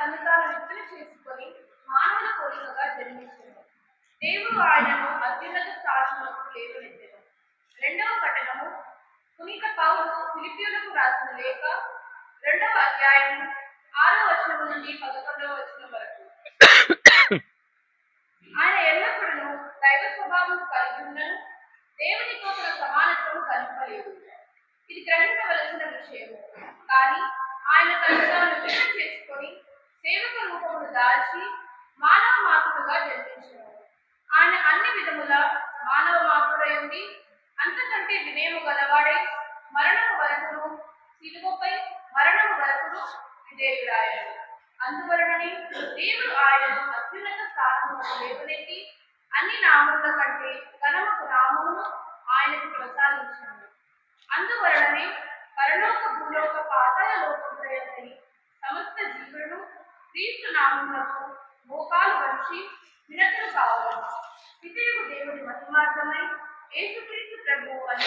తను తాను విడుదల చేసుకొని మానవుల పోలికగా జన్మించాడు. దేవుడు ఆయనను అత్యున్నత స్థానములకు లేవనెత్తెను. రెండవ పట్టణము పునీత పౌలు ఫిలిప్పీయులకు రాసిన లేఖ 2వ అధ్యాయము 6వ వచనం నుండి 11వ వచనం వరకు. ఆయన ఎల్లప్పుడూ దైవ స్వభావం కలిగి ఉన్నను, దేవునితో తన సమానత్వం కలపలేదు. ఇది గ్రహించవలసిన విషయము. కానీ ఆయన తను తాను విడుదల చేసుకొని సేవక రూపమును దాల్చి మానవ మాతృగా జన్మించాడు. ఆయన అన్ని విధముల మానవ మాతృడై ఉండి అంతకంటే వినయము గలవాడై మరణము వరకును, శిలువపై మరణము వరకును విధేయుడాయను. అందువలననే దేవుడు ఆయనను అత్యున్నత స్థానములకు లేవనెత్తి అన్ని నామముల కంటే ఘనమగు నామమును ఆయనకు ప్రసాదించాడు. అందువలననే పరలోక భూలోక పాతాళ లోకములయందలి సమస్త జీవులను క్రీస్తు నామములకు మోకాలు వంచి వినతులు కావాలి. పితయు దేవుని మహిమార్థమై యేసుక్రీస్తు ప్రభువు అని